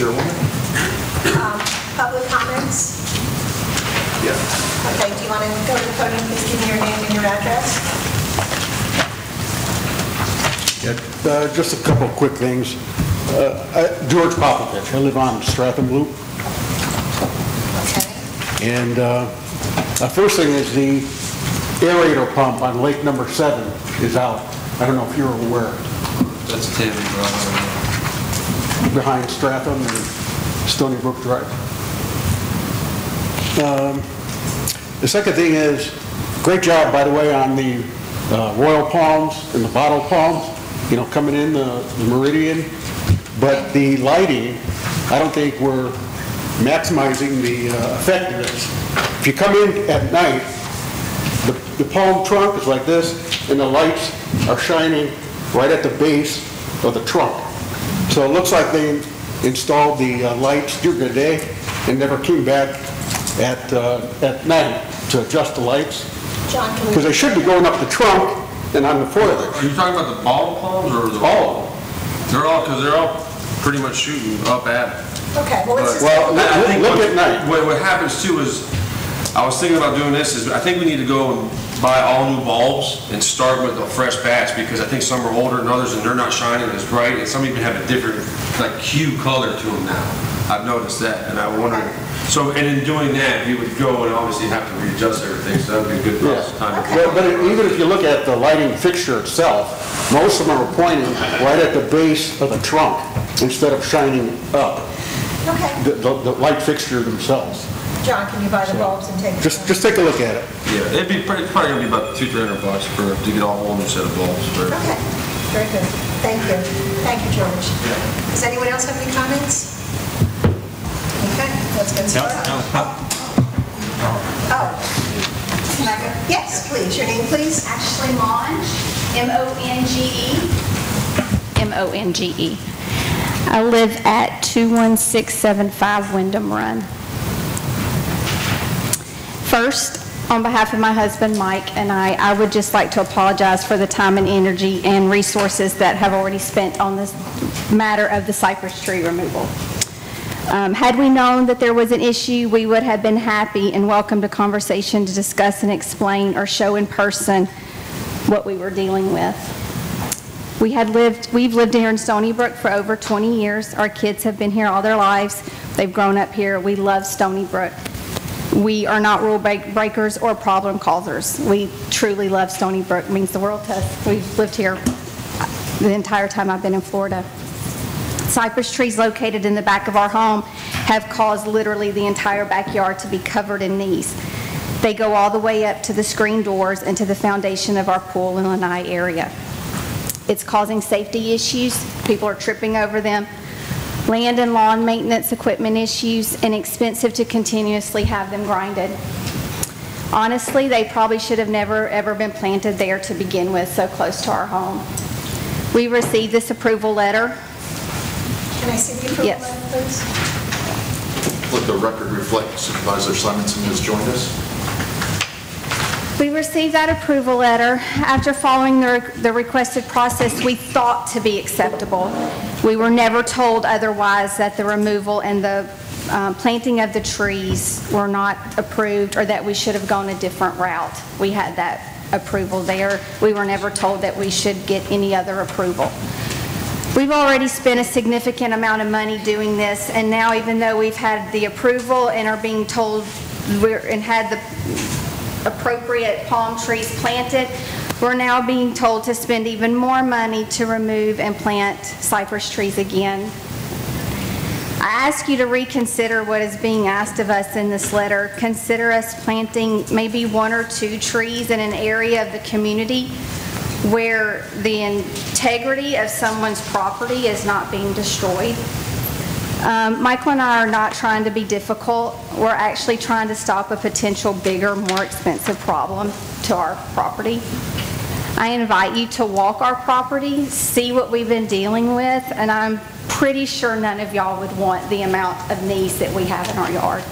Chairwoman. Public comments? Yeah. Okay, do you want to go to the podium, please give me your name and your address? Yeah, just a couple of quick things. George Popovich, I live on Stratham Loop. Okay. And first thing is the aerator pump on lake number 7 is out. I don't know if you're aware. That's Tammy Drive. Behind Stratham and Stony Brook Drive. The second thing is, great job, by the way, on the royal palms and the bottle palms, you know, coming in the meridian. But the lighting, I don't think we're maximizing the effectiveness. If you come in at night, the palm trunk is like this, and the lights are shining right at the base of the trunk. So it looks like they installed the lights during the day and never came back at night to adjust the lights. John, can we... Because they should be going up the trunk and on the foiler. Are you talking about the bottle palms or the... All of them. They're all pretty much shooting up at it. Okay, well, let's just... Well, I think look at night. What happens too is, I was thinking about doing this, is I think we need to go and buy all new bulbs and start with a fresh batch, because I think some are older than others and they're not shining as bright, and some even have a different like hue color to them now. I've noticed that, and I wonder, so, and in doing that, we would go and obviously have to readjust everything, so that would be a good process. Time. Okay. But even if you look at the lighting fixture itself, most of them are pointing right at the base of the trunk instead of shining up. Okay. The light fixture themselves. John, can you buy the bulbs and take them? Just take a look at it. Yeah, it'd be probably going to be about $200-300 to get all one new set of bulbs. Okay, very good. Thank you. Thank you, George. Does anyone else have any comments? Okay, let's get started. Oh. Yes, please. Your name, please. Ashley Monge, M-O-N-G-E. M-O-N-G-E. I live at 21675 Wyndham Run. First, on behalf of my husband Mike and I would just like to apologize for the time and energy and resources that have already spent on this matter of the cypress tree removal. Had we known that there was an issue, we would have been happy and welcomed a conversation to discuss and explain or show in person what we were dealing with. We've lived here in Stony Brook for over 20 years. Our kids have been here all their lives. They've grown up here. We love Stony Brook. We are not rule breakers or problem causers. We truly love Stony Brook. It means the world to us. We've lived here the entire time I've been in Florida. Cypress trees located in the back of our home have caused literally the entire backyard to be covered in these. They go all the way up to the screen doors and to the foundation of our pool and lanai area. It's causing safety issues. People are tripping over them. Land and lawn maintenance equipment issues, and expensive to continuously have them grinded. Honestly, they probably should have never ever been planted there to begin with, so close to our home. We received this approval letter. Can I see the approval Yes. letter, please? Let the record reflect Supervisor Simonson has joined us. We received that approval letter. After following the requested process, we thought to be acceptable. We were never told otherwise, that the removal and the planting of the trees were not approved, or that we should have gone a different route. We had that approval there. We were never told that we should get any other approval. We've already spent a significant amount of money doing this, and now even though we've had the approval and are being told and had the appropriate palm trees planted, we're now being told to spend even more money to remove and plant cypress trees again. I ask you to reconsider what is being asked of us in this letter. Consider us planting maybe 1 or 2 trees in an area of the community where the integrity of someone's property is not being destroyed. Michael and I are not trying to be difficult. We're actually trying to stop a potential bigger, more expensive problem to our property. I invite you to walk our property, see what we've been dealing with, and I'm pretty sure none of y'all would want the amount of knees that we have in our yard.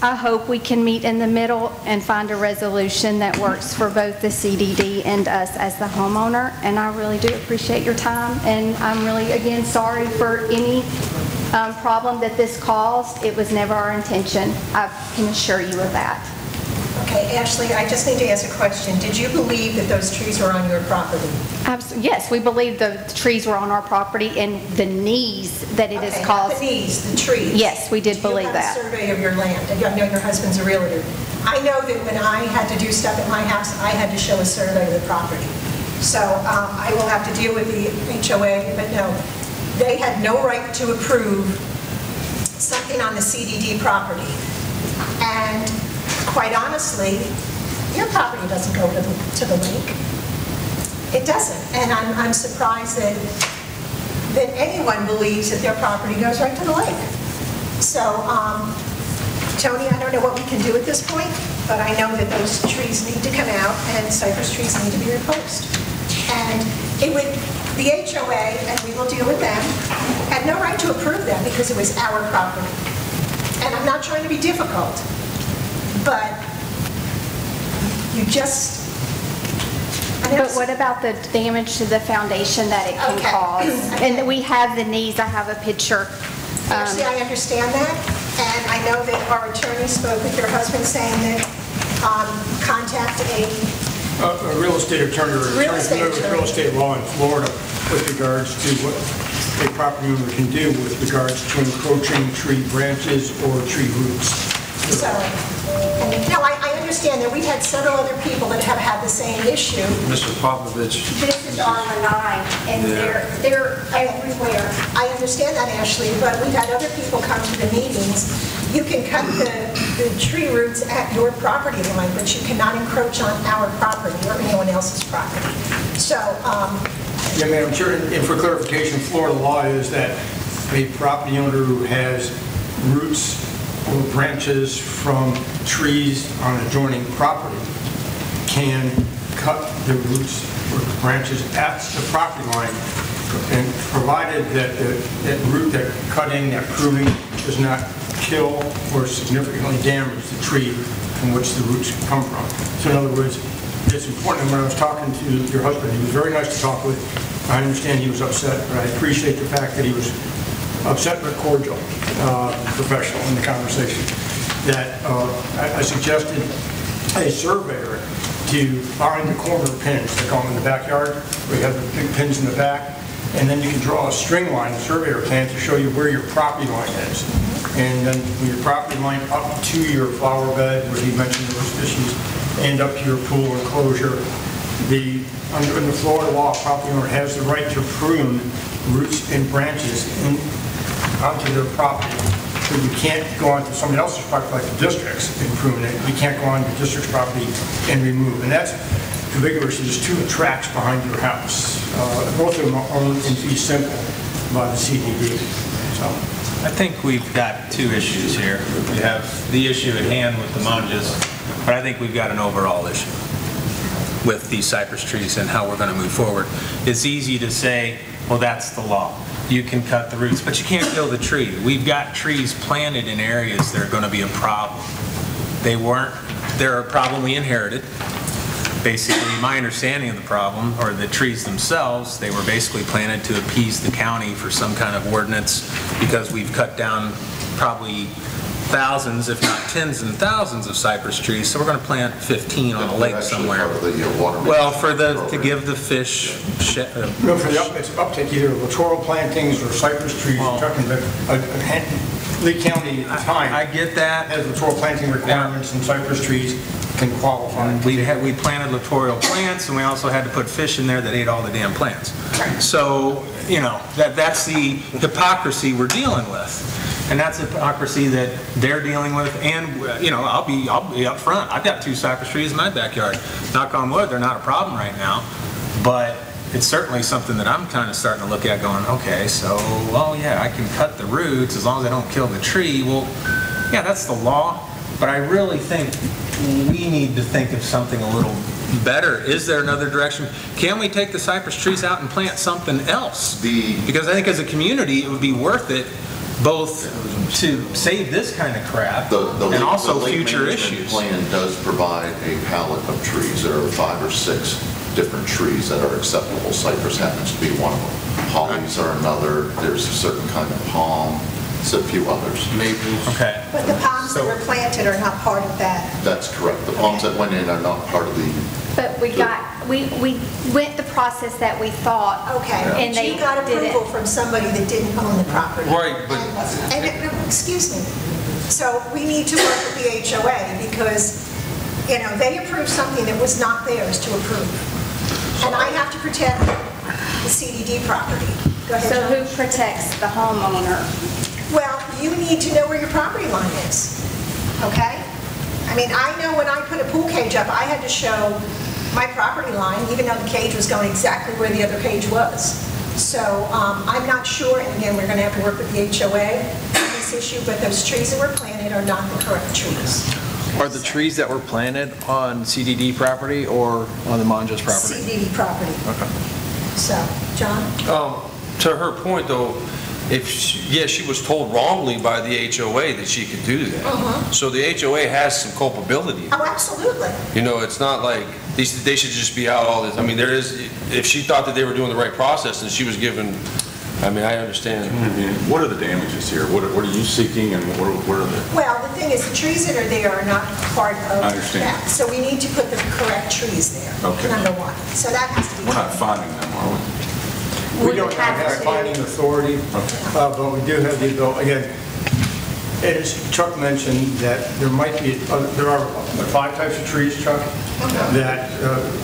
I hope we can meet in the middle and find a resolution that works for both the CDD and us as the homeowner. And I really do appreciate your time. And I'm really, again, sorry for any problem that this caused. It was never our intention. I can assure you of that. Okay, Ashley, I just need to ask a question. Did you believe that those trees were on your property? Yes, we believe the trees were on our property and the knees that it has Okay, caused. not the knees, the trees. Yes, we did believe that. Do you have a survey of your land? I know your husband's a realtor. I know that when I had to do stuff at my house, I had to show a survey of the property. So I will have to deal with the HOA, but no, they had no right to approve something on the CDD property. And quite honestly, your property doesn't go to the lake. It doesn't. And I'm surprised that anyone believes that their property goes right to the lake. So, Tony, I don't know what we can do at this point, but I know that those trees need to come out and cypress trees need to be replaced. And the HOA, and we will deal with them, had no right to approve them because it was our property. And I'm not trying to be difficult, but you just... But what about the damage to the foundation that it can Okay. cause? Okay. And we have the knees, I have a picture. Actually, I understand that, and I know that our attorney spoke with your husband saying that contact A real estate attorney or Real attorney estate familiar with attorney. real estate law in Florida with regards to what a property owner can do with regards to encroaching tree branches or tree roots. so, no, I understand that we've had several other people that have had the same issue. Mr. Popovich. This is R9, and they're everywhere. I understand that, Ashley, but we've had other people come to the meetings. You can cut the tree roots at your property line, but you cannot encroach on our property or anyone else's property. So, Yeah, Madam Chair, and for clarification, Florida law is that a property owner who has roots or branches from trees on adjoining property can cut the roots or the branches at the property line, and provided that that root, that cutting, that pruning does not kill or significantly damage the tree from which the roots come from. So in other words, it's important. When I was talking to your husband, he was very nice to talk with. I understand he was upset, but I appreciate the fact that he was upset but cordial, professional in the conversation. That I suggested a surveyor to find the corner pins that go in the backyard, where you have the big pins in the back, and then you can draw a string line, a surveyor plan, to show you where your property line is. And then from your property line up to your flower bed, where he mentioned those issues, and up to your pool enclosure. Under the Florida law, a property owner has the right to prune roots and branches onto their property. So you can't go onto somebody else's property like the district's and prune it. You can't go on the district's property and remove. And that's contiguous. There's two tracks behind your house. Both of them are owned in fee simple by the CDD. So I think we've got two issues here. We have the issue at hand with the munges, but I think we've got an overall issue with these cypress trees and how we're going to move forward. It's easy to say, well, that's the law. You can cut the roots, but you can't kill the tree. We've got trees planted in areas that are going to be a problem. They're a problem we inherited. Basically, my understanding of the problem, or the trees themselves, they were basically planted to appease the county for some kind of ordinance, because we've cut down probably thousands, if not tens and thousands of cypress trees, so we're going to plant 15 on a lake somewhere. Well, to give the fish... no, for it's uptake, either littoral plantings or cypress trees. You're talking about Lee County at the time. I get that. Has littoral planting requirements, and cypress trees can qualify. We planted littoral plants, and we also had to put fish in there that ate all the damn plants. So, that's the hypocrisy we're dealing with. And that's the hypocrisy that they're dealing with. And, I'll be up front. I've got 2 cypress trees in my backyard. Knock on wood, they're not a problem right now. But it's certainly something that I'm kind of starting to look at going, okay, so, well, yeah, I can cut the roots as long as I don't kill the tree. Well, yeah, that's the law. But I really think we need to think of something a little better. Is there another direction? Can we take the cypress trees out and plant something else? Because I think as a community, it would be worth it both to save this kind of crap and also The lake future management issues. plan does provide a palette of trees. There are 5 or 6 different trees that are acceptable. Cypress happens to be one of them. Hollies are another. There's a certain kind of palm. There's a few others. Okay. But the palms that were planted are not part of that. That's correct. The palms that went in are not part of the, But we went the process that we thought. Okay, And but they you got did it. approval from somebody that didn't own the property. Right, but- Excuse me. So we need to work with the HOA because, you know, they approved something that was not theirs to approve. And I have to protect the CDD property. Go ahead, So John. who protects the homeowner? Well, you need to know where your property line is, okay? I mean, I know when I put a pool cage up, I had to show my property line, even though the cage was going exactly where the other cage was. So I'm not sure, and again, we're going to have to work with the HOA on this issue, but those trees that were planted are not the correct trees. Are the trees that were planted on CDD property or on the Monjas property? CDD property. Okay. So, John? To her point, though, she was told wrongly by the HOA that she could do that. So the HOA has some culpability. Oh, absolutely. You know, it's not like they should just be out all this. I mean, there is, if she thought that they were doing the right process and she was given, I mean, I understand. What are the damages here? What are you seeking and what are the? Well, the thing is, the trees that are there are not part of I understand. that. So we need to put the correct trees there, Okay. number one. So that has to be. We're not finding them, are we? We don't have finding authority, but we do have the ability, again, as Chuck mentioned, that there might be, there are 5 types of trees, Chuck, that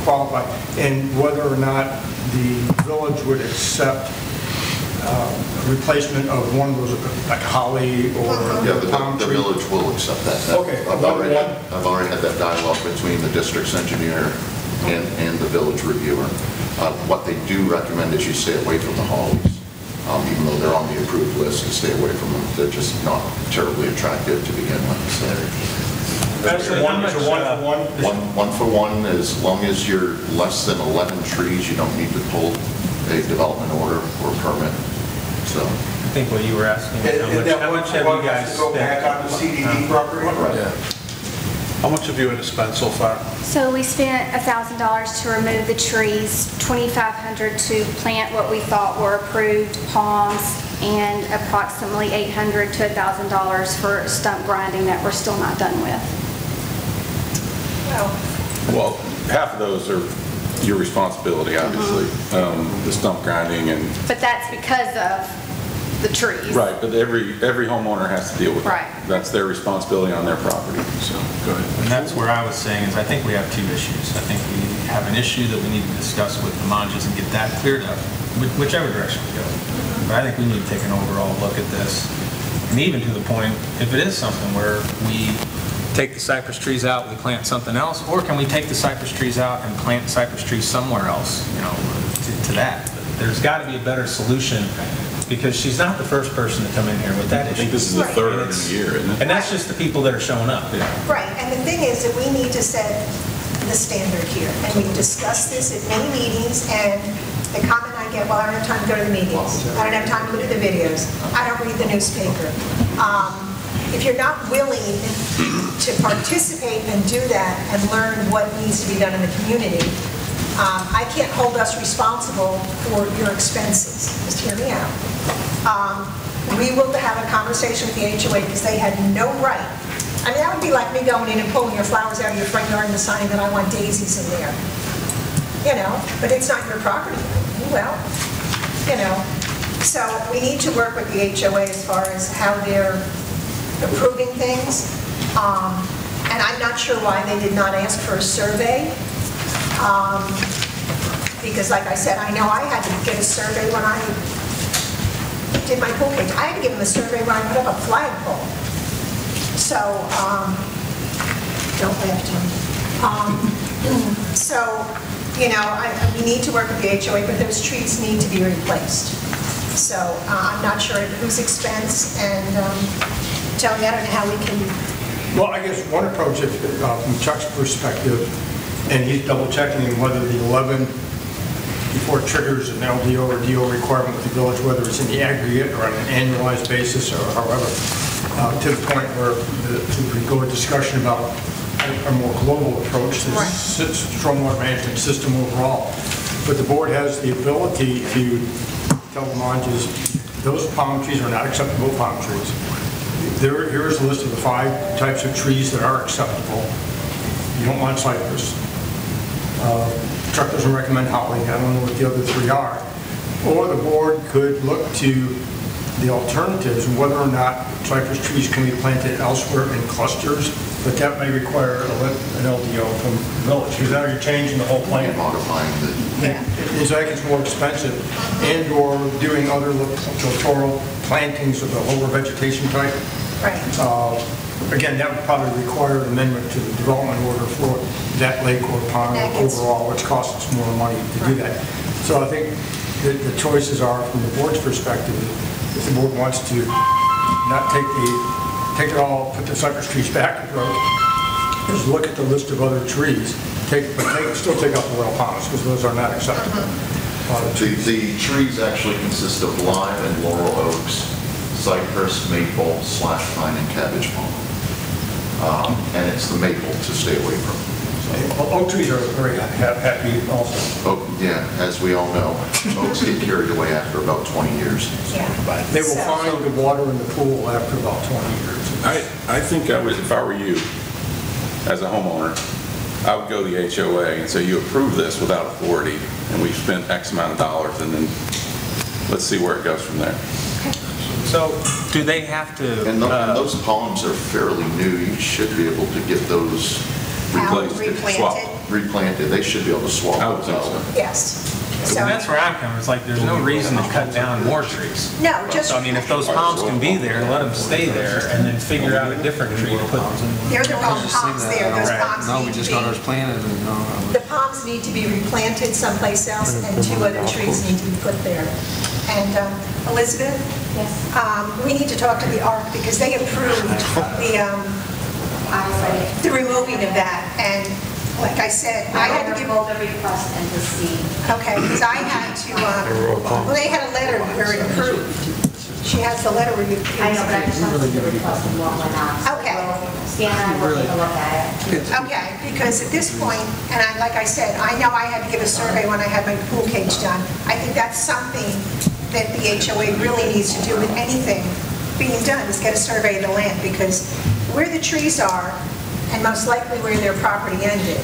qualify, and whether or not the village would accept replacement of one of those, like holly or yeah, palm the tree. village will accept that. Okay. I've already had that dialogue between the district's engineer and the village reviewer. What they do recommend is you stay away from the hollies, even though they're on the approved list, you stay away from them. They're just not terribly attractive to begin with. So That's a one for one. one for one, as long as you're less than 11 trees, you don't need to pull a development order or permit. So. I think what you were asking, how much have you guys Go back spent? on the CDD property? How much have you had to spend so far? So we spent $1,000 to remove the trees, $2,500 to plant what we thought were approved palms, and approximately $800 to $1,000 for stump grinding that we're still not done with. Well, Well, half of those are your responsibility, obviously, the stump grinding and, But that's because of the trees. right, but every homeowner has to deal with Right. that. That's their responsibility on their property, so, go ahead. And that's where I was saying is I think we have 2 issues. I think we have an issue that we need to discuss with the Monjas and get that cleared up, whichever direction we go. But I think we need to take an overall look at this. And even to the point, if it is something where we take the cypress trees out, we plant something else, or can we take the cypress trees out and plant cypress trees somewhere else, you know, to that? But there's got to be a better solution, because she's not the first person to come in here with that I issue. think this is the Right. third in a year, isn't it? And that's just the people that are showing up. right, and the thing is that we need to set the standard here, and we've discussed this at many meetings, and the comment I get, well, I don't have time to go to the meetings, I don't have time to look at the videos, I don't read the newspaper. If you're not willing to participate and do that and learn what needs to be done in the community, I can't hold us responsible for your expenses. Just hear me out. We will have a conversation with the HOA because they had no right. I mean, that would be like me going in and pulling your flowers out of your front yard and deciding that I want daisies in there. You know, but it's not your property. Well, you know, so we need to work with the HOA as far as how they're approving things. And I'm not sure why they did not ask for a survey. Because like I said, I know I had to get a survey when I did my pool cage. I had to give them a survey when I put up a flagpole. So, don't laugh, Tony. So, you know, we need to work with the HOA, but those trees need to be replaced. So I'm not sure at whose expense, and Tony, I don't know how we can. Well, I guess one approach, from Chuck's perspective, and he's double checking whether the 11 before it triggers an LDO or DO requirement with the village, whether it's in the aggregate or on an annualized basis or however, to the point where we go a discussion about a more global approach to the stormwater management system overall. But the board has the ability to tell the Monges, those palm trees are not acceptable palm trees. Here's a list of the 5 types of trees that are acceptable. You don't want cypress. Chuck doesn't recommend holly. I don't know what the other 3 are. Or the board could look to the alternatives and whether or not cypress trees can be planted elsewhere in clusters, but that may require an LDO from the village, because now you're changing the whole plan. And modifying the... It's like it's more expensive, and/or doing other littoral plantings of the lower vegetation type. Right. Again, that would probably require an amendment to the development order for that lake or pond overall, which costs us more money to do that. So I think the choices are, from the board's perspective, if the board wants to not take it all, put the cypress trees back, just look at the list of other trees, still take out the royal palms, because those are not acceptable. The trees actually consist of lime and laurel oaks, cypress, maple, /pine, and cabbage palm. And it's the maple to stay away from. Oak trees are very happy also. Oh, yeah, as we all know, oaks get carried away after about 20 years. Yeah. They will find the water in the pool after about 20 years. I think I would, if I were you, as a homeowner, I would go to the HOA and say, you approve this without authority, and we've spent X amount of dollars, and then let's see where it goes from there. So do they have to? And those palms are fairly new. You should be able to get those replanted. They should be able to swap I would those think out. so. Yes. So that's where I'm coming. It's like there's no reason to cut down more trees. No, just... So I mean, if those palms can be there, let them stay there, and then figure out a different tree to put them. They're the wrong palms there. Those palms No, need we to just be... got ours planted and The palms need to be replanted someplace else, and 2 other trees need to be put there. And Elizabeth? Yes. We need to talk to the ARC, because they approved the removing of that. And like I said, I had to give... both the request and the C. Okay, because I had to, well, they had a letter where it approved. She has the letter where you... I know, but I just wanted to request and what went on. Okay. Stan and I will take a look at it. Okay, because at this point, and like I said, I know I had to give a survey when I had my pool cage done. I think that's something that the HOA really needs to do with anything being done, is get a survey of the land, because where the trees are, and most likely where their property ended,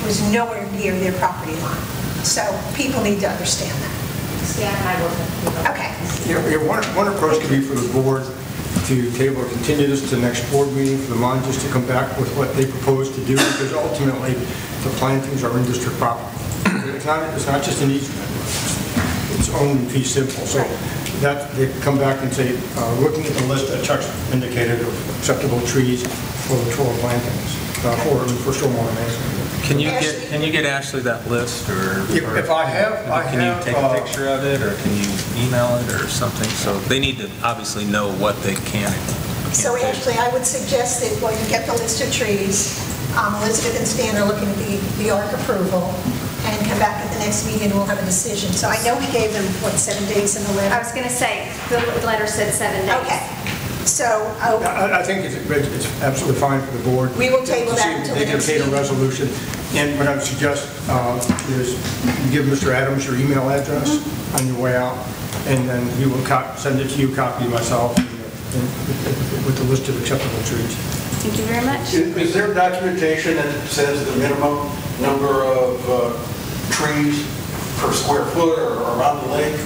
was nowhere near their property line. So people need to understand that. Stan and I will take a look. Okay. One approach could be for the board to table or continue this to the next board meeting for the Monges to come back with what they propose to do, because ultimately the plantings are in district property. It's not just an easement. It's owned fee simple. So that they come back and say, looking at the list that Chuck indicated of acceptable trees for littoral plantings, for stormwater management. Can you get Ashley that list, or If I have, can you take a picture of it, or can you email it or something? So they need to obviously know what they can. So Ashley, I would suggest that when you get the list of trees, Elizabeth and Stan are looking at the ARC approval, and come back at the next meeting and we'll have a decision. So I know we gave them, 7 days in the letter? I was going to say, the letter said 7 days. Okay. So I think it's absolutely fine for the board. We will table to see that until if the next They can obtain a meeting. resolution. And what I would suggest is you give Mr. Adams your email address on your way out, and then he will send it to you, copy myself, and with the list of acceptable trees. Thank you very much. Is there documentation that says the minimum number of trees per square foot or around the lake?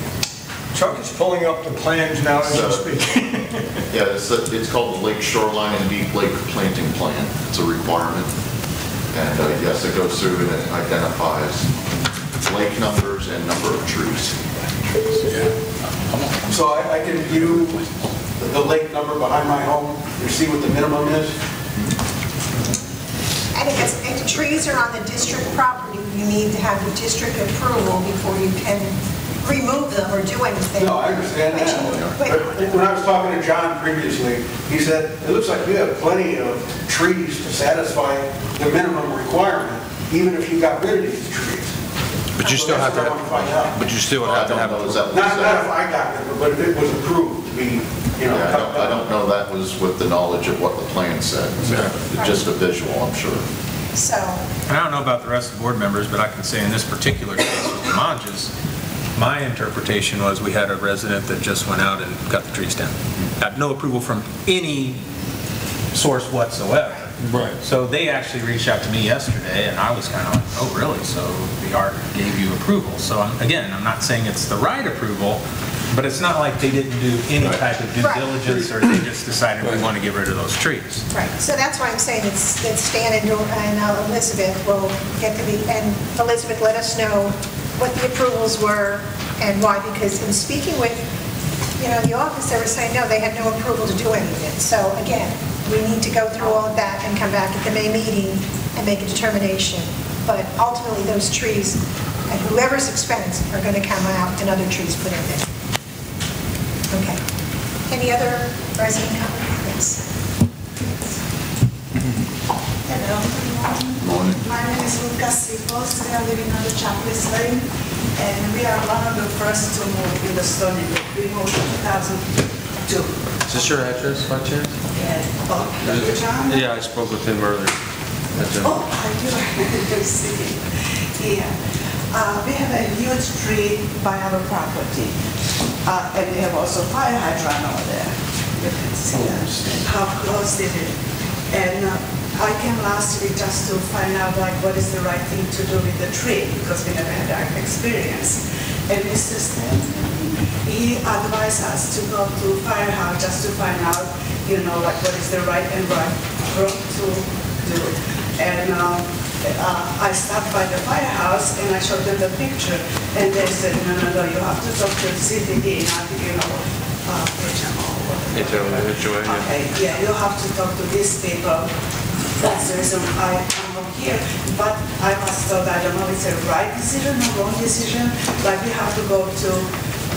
Chuck is pulling up the plans now as we speak. Yeah, it's called the Lake Shoreline and Deep Lake Planting Plan. It's a requirement. And yes, it goes through and it identifies lake numbers and number of trees. So I can view the lake number behind my home and see what the minimum is? And if the trees are on the district property, you need to have the district approval before you can remove them or do anything. No, I understand that. But when I was talking to John previously, he said, it looks like you have plenty of trees to satisfy the minimum requirement, even if you got rid of these trees. But you still have to, That's what I want to find out. but you still would I have to don't have. know, is that, Not if I got it, but if it was approved to be, you know. yeah, I don't know that was with the knowledge of what the plan said. Just a visual, I'm sure. So, And I don't know about the rest of the board members, but I can say in this particular case with the Monges, my interpretation was we had a resident that just went out and cut the trees down. Had no approval from any source whatsoever. Right. So they actually reached out to me yesterday, and I was kind of like, oh, really? So the ARC gave you approval. So again, I'm not saying it's the right approval, but it's not like they didn't do any type of due Right. diligence, or they just decided we want to get rid of those trees. right, so that's why I'm saying that Stan and Elizabeth will get to be, and Elizabeth, let us know what the approvals were and why, because in speaking with, the office, they were saying, no, they had no approval to do any of it. So again, we need to go through all of that and come back at the May meeting and make a determination. But ultimately, those trees, at whoever's expense, are going to come out and other trees put in there. Okay. Any other resident comments? Hello, good morning. My name is Lucas Sipos. We are living on the Chaplace Lane, and we are one of the first to move in the Stony Brook. We moved in 2002. Is this your address by chance? Oh, Dr. John? Yeah, I spoke with him earlier. Oh, I do see. Yeah. We have a huge tree by our property, and we have also fire hydrant over there. You can see that, how close it is. And I came last week just to find out what is the right thing to do with the tree, because we never had that experience. And Mr. Stan, he advised us to go to firehouse just to find out, what is the right and wrong to do. And I stopped by the firehouse and I showed them the picture, and they said, no, you have to talk to CDD, not, HOA, yeah. Okay, yeah, you have to talk to these people. That's the reason I'm here. But I was told, I don't know if it's a right decision or wrong decision. We have to go to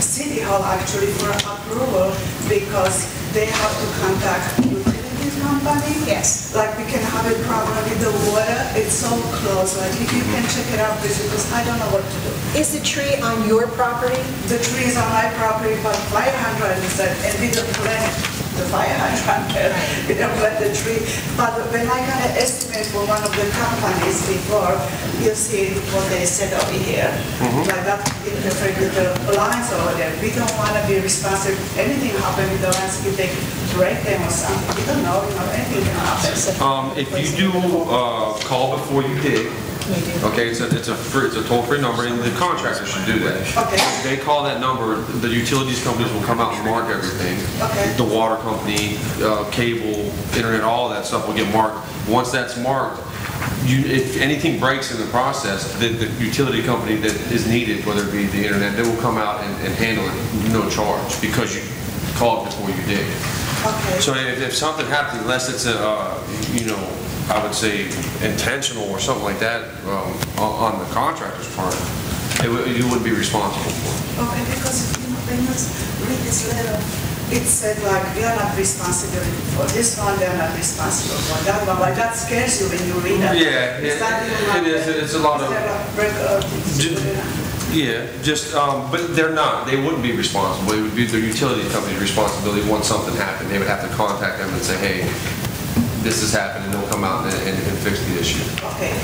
City Hall actually for approval, because they have to contact utilities company. Yes. We can have a problem with the water. It's so close. If you can check it out, please, because I don't know what to do. Is the tree on your property? The tree is on my property, but fire hydrant is there, and we don't plant the fire hydrant there. We don't plant the tree. But when I got an estimate for one of the companies before, you see what they said over here. Like that interfere with the lines over there. We don't want to be responsible. Anything happen with the lines, if they break them or something, we don't know, anything can happen. If you do call before you dig, okay, it's a toll-free number, and the contractor should do that. Okay. They call that number, the utilities companies will come out and mark everything. Okay. The water company, cable, internet, all of that stuff will get marked. Once that's marked, if anything breaks in the process, the utility company that is needed, whether it be the internet, they will come out and handle it, no charge, because you called before you dig. Okay. So if something happens, unless it's I would say intentional or something like that on the contractor's part, you wouldn't be responsible for it. Okay, because when you read this letter, it said we are not responsible for this one, they are not responsible for that one. That scares you when you read that. Yeah, it is. It's a lot of. Yeah, but they're not. They wouldn't be responsible. It would be the utility company's responsibility once something happened. They would have to contact them and say, hey, this has happened, and they'll come out and fix the issue. Okay,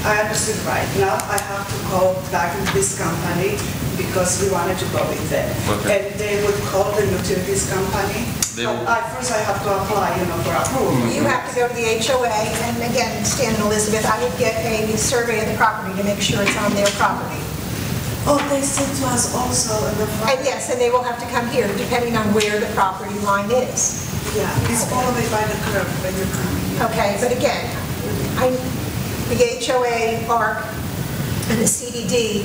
I understood right. Now I have to go back to this company because we wanted to go with them. Okay. And they would call the utilities company. First I have to apply, for approval. You have to go to the HOA, and again, Stan and Elizabeth, I would get a survey of the property to make sure it's on their property. Oh, they said to us also in the front. And yes, and they will have to come here, depending on where the property line is. Yeah, it's all the way by the curb when you're coming in. Okay, but again, the HOA, ARC, and the CDD,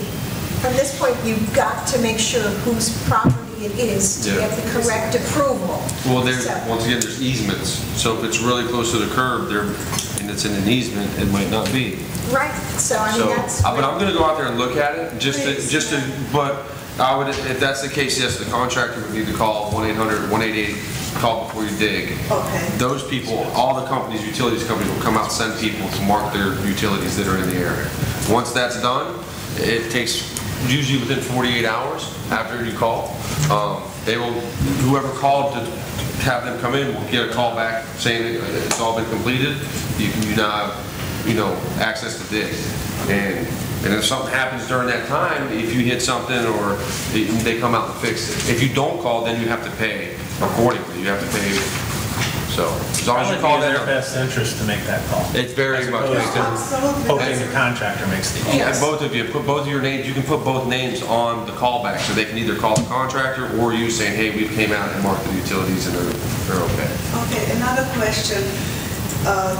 from this point, you've got to make sure whose property it is to get the correct approval. Well, once again, there's easements. So if it's really close to the curb and it's in an easement, it might not be. Right, so I mean, that's... But I'm going to go out there and look at it, but I would, if that's the case, yes, the contractor would need to call 1-800-188, call before you dig. Okay. Those people, all the companies, utilities companies will come out and send people to mark their utilities that are in the area. Once that's done, it takes usually within 48 hours after you call. They will, whoever called to have them come in will get a call back saying it's all been completed. You now have, access to this. And if something happens during that time, if you hit something or they come out and fix it. If you don't call, then you have to pay accordingly. You have to pay. So as long as you call Probably in that, their best interest to make that call. it's very much. Hoping the contractor makes the call. And both of you, put both of your names, you can put both names on the callback, so they can either call the contractor or you saying, hey, we came out and marked the utilities and they're okay. Okay, another question.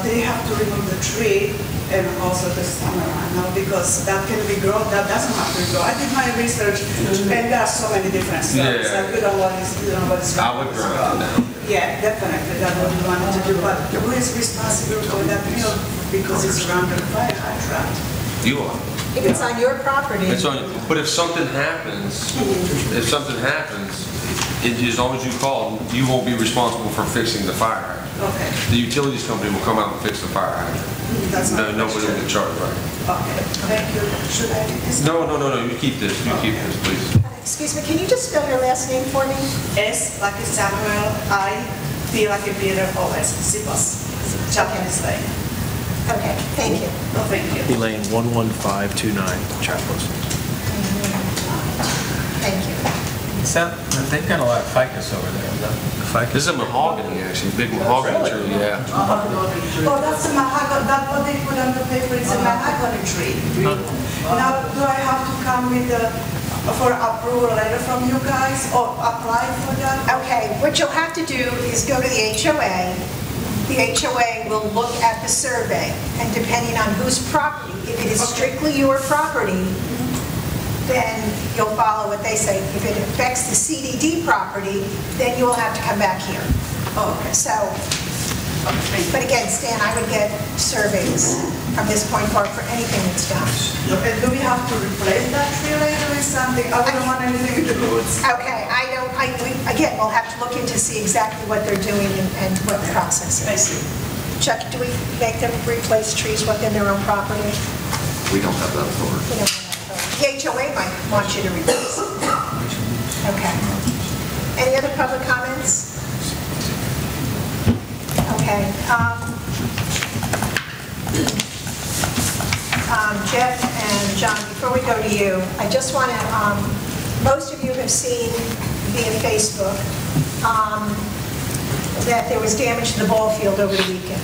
They have to remove the tree and also the summer now because that can be grown, that doesn't have to grow. I did my research and there are so many different stuff. Yeah. Like we don't want this. I would ground it down. Yeah, definitely, that's what we wanted to do, but who is responsible for that mill? Because it's around the fire hydrant. You are. If it's on your property. It's on, but if something happens, as long as you call, you won't be responsible for fixing the fire hydrant. Okay. The utilities company will come out and fix the fire hydrant. That's my Nobody will question. get charged, right? Okay, thank you. Should I read this? No, you keep this, please. Excuse me, can you just spell your last name for me? S like a Samuel, I, P like a Peter, O S, Sipos, Japanese name. Okay, thank you. Oh, thank you. Elaine 11529, Chapels. Thank you. They've got a lot of ficus over there. The ficus. This is a mahogany, actually, big mahogany tree, yeah. Oh, that's a mahogany, that's what they put on the paper, it's a mahogany tree. Now, do I have to come with for approval letter from you guys or apply for that? Okay, what you'll have to do is go to the HOA. The HOA will look at the survey, and depending on whose property, if it is strictly your property, then you'll follow what they say. If it affects the CDD property, then you will have to come back here. Okay. So, but again, Stan, I would get surveys from this point forward for anything that's done. And do we have to replace that tree later with something? I don't want anything to do with it. Okay, again, we'll have to look into see exactly what they're doing and what the process is. I see. Chuck, do we make them replace trees within their own property? We don't have that authority. We don't have that authority. The HOA might want you to replace. Okay. Any other public comments? Okay. Jeff and John, before we go to you, I just want to, most of you have seen via Facebook that there was damage to the ball field over the weekend.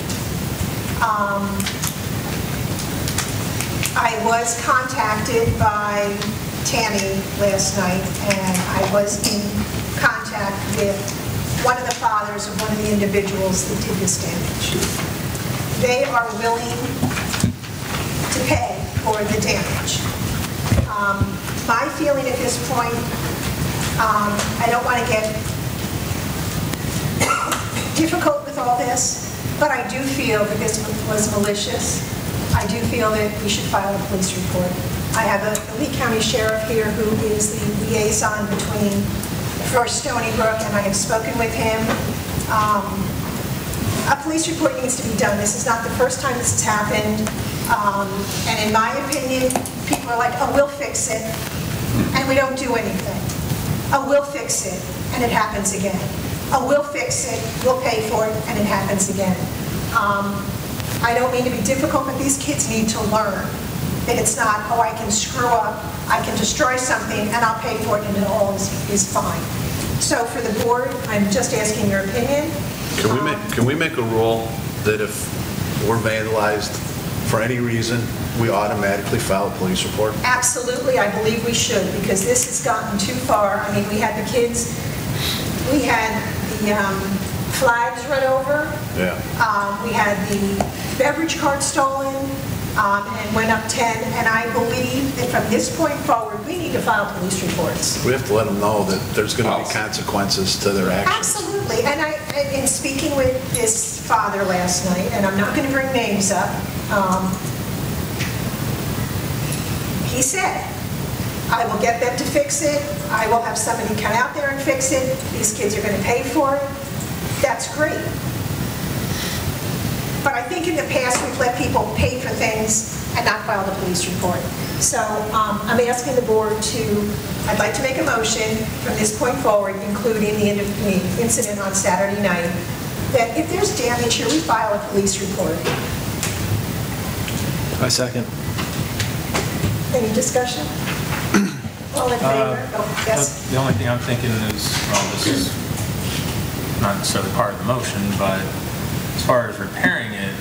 I was contacted by Tammy last night, and I was in contact with one of the fathers of one of the individuals that did this damage. They are willing to pay for the damage. My feeling at this point, I don't want to get difficult with all this, but I do feel that this was malicious. I do feel that we should file a police report. I have the Lee County Sheriff here who is the liaison between First Stony Brook, and I have spoken with him. A police report needs to be done. This is not the first time this has happened. And in my opinion, people are like, oh, we'll fix it, and we don't do anything. Oh, we'll fix it, and it happens again. Oh, we'll fix it, we'll pay for it, and it happens again. I don't mean to be difficult, but these kids need to learn that it's not, oh, I can screw up, I can destroy something, and I'll pay for it, and it all is fine. So for the board, I'm just asking your opinion. Can we make a rule that if we're vandalized for any reason, we automatically file a police report? Absolutely, I believe we should, because this has gotten too far. I mean, we had the kids, we had the flags run over. Yeah. We had the beverage cart stolen, and went up 10, and I believe that from this point forward, we need to file police reports. We have to let them know that there's going to be consequences to their actions. Absolutely, and in speaking with this father last night, and I'm not going to bring names up, he said, I will get them to fix it, I will have somebody come out there and fix it, these kids are going to pay for it. That's great. But I think in the past, we've let people pay for things and not file the police report. So I'm asking the board to, I'd like to make a motion from this point forward, including the incident on Saturday night, that if there's damage here, we file a police report. I second. Any discussion? All in favor? Oh, yes. The only thing I'm thinking is, well, this is not necessarily part of the motion, but as far as repairing it,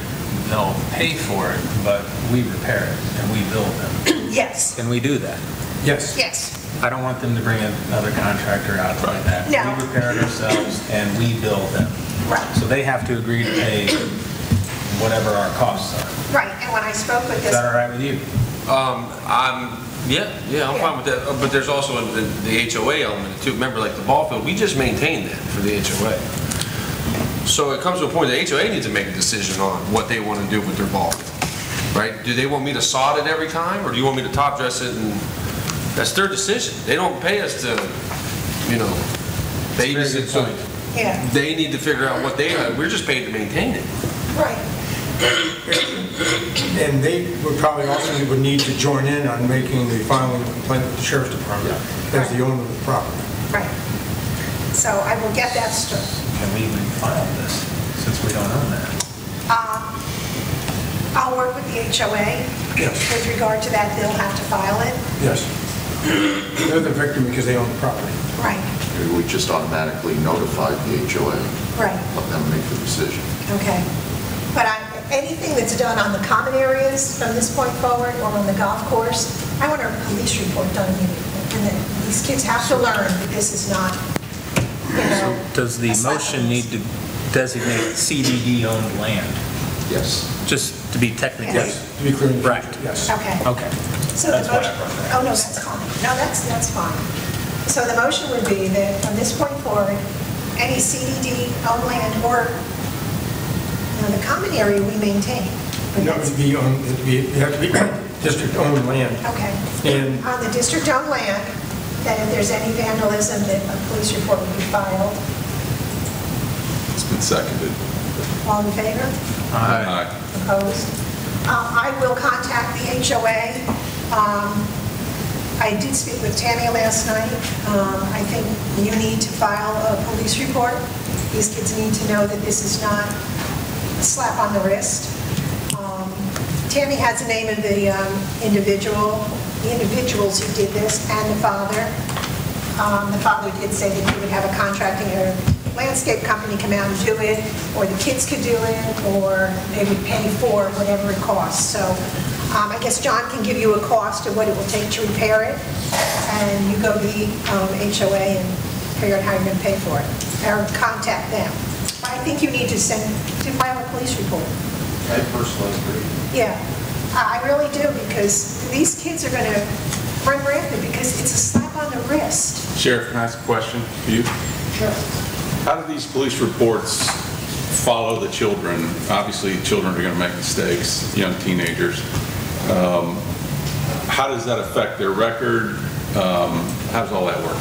they'll pay for it, but we repair it and we bill them. Yes. Can we do that? Yes. Yes. I don't want them to bring another contractor out like that. No. We repair it ourselves and we bill them. Right. So they have to agree to pay whatever our costs are. Right, and when I spoke with Is this... that all right with you? I'm fine with that, but there's also the HOA element too. Remember, like the ball field, we just maintain that for the HOA. So it comes to a point the HOA needs to make a decision on what they want to do with their ball field, right? Do they want me to sod it every time, or do you want me to top dress it? And that's their decision. They don't pay us to, babysit. So Yeah. they need to figure out what we're just paid to maintain it. Right. And they would probably also would need to join in on making the filing complaint with the sheriff's department as the owner of the property. Right. So I will get that started. Can we even file this since we don't own that? I'll work with the HOA. Yes. With regard to that, they'll have to file it. Yes. They're the victim because they own the property. Right, We just automatically notify the HOA, right, let them make the decision. okay. But anything that's done on the common areas from this point forward or on the golf course, I want a police report done immediately. And then these kids have to learn that this is not, Does the a slap motion on the need to designate CDD-owned land? Yes. Just to be technical? Yes. To be clear in the Right. future, yes. Okay. Okay. So the That's why I motion, brought that up. oh, no, that's fine. No, that's fine. So the motion would be that from this point forward, any CDD owned land or, the common area we maintain. But No, that's- it'd have to be district-owned land. Okay. And On the district-owned land, that if there's any vandalism, that a police report would be filed. It's been seconded. All in favor? Aye. Opposed? I will contact the HOA. I did speak with Tammy last night. I think you need to file a police report. These kids need to know that this is not a slap on the wrist. Tammy has the name of the individuals who did this, and the father. The father did say that he would have a contracting or landscape company come out and do it, or the kids could do it, or they would pay for whatever it costs. So I guess John can give you a cost of what it will take to repair it, and you go to the HOA and figure out how you're going to pay for it, or contact them. But I think you need to file a police report. I personally agree. Yeah, I really do, because these kids are going to run rampant because it's a slap on the wrist. Sheriff, can I ask a question for you? Sure. How do these police reports follow the children? Obviously, children are going to make mistakes, young teenagers. How does that affect their record? How does all that work?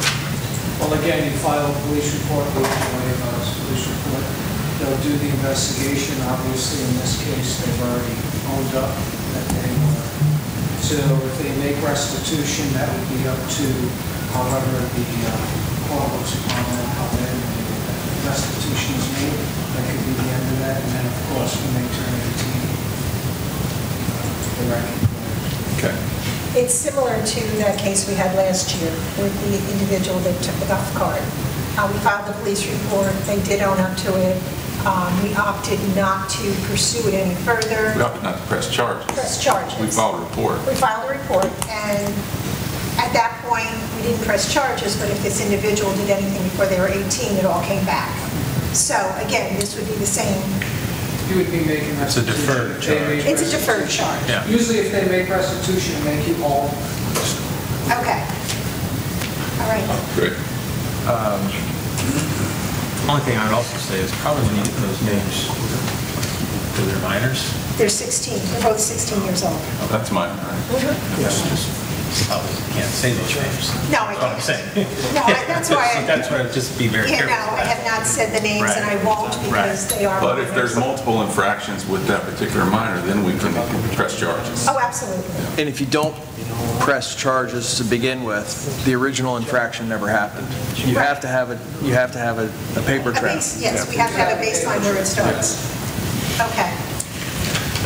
Well, again, you file a police report, the HOA files a police report. They'll do the investigation. Obviously, in this case, they've already owned up that they were. So if they make restitution, that would be up to however the court looks upon that, how then restitution is made. That could be the end of that. And then, of course, when they turn 18, they're right. Okay. It's similar to that case we had last year with the individual that took the golf cart. We filed the police report, they did own up to it. We opted not to pursue it any further. We opted not to press charges. Press charges. We filed a report. We filed a report, and at that point, we didn't press charges, but if this individual did anything before they were 18, it all came back. So again, this would be the same. You would be making It's a restitution. deferred charge. It's a deferred charge. Yeah. Usually if they make restitution, they make you all. Okay. All right. Great. Only thing I'd also say is probably when you get those names, to their minors. They're 16, they're both 16 years old. That's mine. Mhm. Just Probably can't say those names. No, I That's what I'm can't. saying. No, that's why I... That's why I'd just be very Yeah, careful. no, I have not said the names, and I won't because they are... But if there's multiple infractions with that particular minor, then we can press charges. Oh, absolutely. And if you don't press charges to begin with, the original infraction never happened. You have to have a paper trail. Yes, we have to have a baseline where it starts. Okay.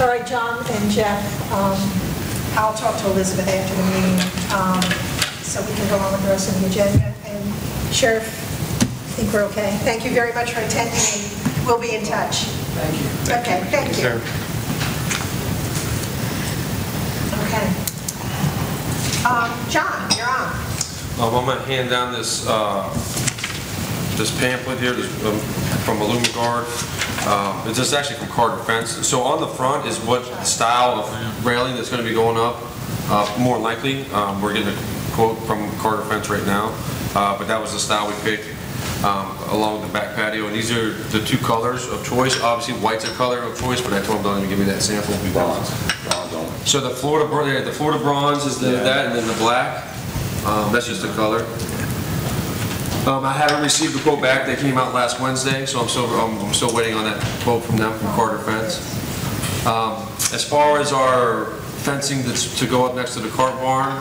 All right, John and Jeff, I'll talk to Elizabeth after the meeting, so we can go on with the rest of the agenda. And Sheriff, I think we're okay. Thank you very much for attending, and we'll be in touch. Thank you. Okay, thank you. Okay. John, you're on. I'm going to hand down this this pamphlet here from Illumigard. It's just actually from Carter Fence. So on the front is what style of railing that's going to be going up. More than likely, we're getting a quote from Carter Fence right now, but that was the style we picked along the back patio. And these are the two colors of choice. Obviously, white's a color of choice, but I told them don't even give me that sample. Bronze only. So the Florida bronze is that, and then the black. That's just a color. I haven't received the quote back. They came out last Wednesday, so I'm still waiting on that quote from them, from Carter Fence. As far as our fencing that's to go up next to the cart barn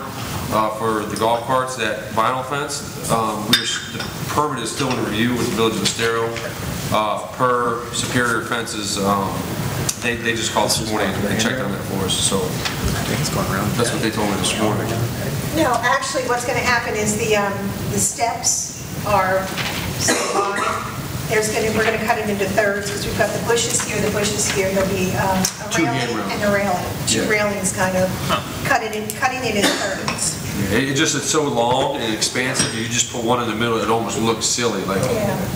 for the golf carts, that vinyl fence, the permit is still in review with the Village of Estero. Per Superior Fences, they just called this morning and checked on that for us, so that's what they told me this morning. No, actually, what's going to happen is the steps are so wide. We're going to cut it into thirds because we've got the bushes here, There'll be a railing and a railing. Two railings kind of cutting it in thirds. It's so long and expansive. You just put one in the middle, it almost looks silly. Like,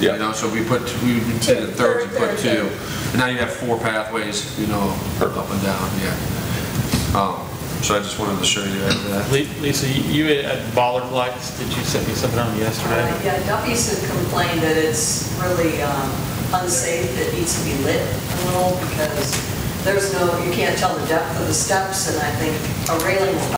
you know, so we did it in thirds and put two, and now you have 4 pathways, you know, up and down. Yeah. So I just wanted to show you that. Lisa, you at Bollard Lights, did you send me something on yesterday? Yeah, Duffy's had complained that it's really unsafe. It needs to be lit a little because you can't tell the depth of the steps, and I think a railing will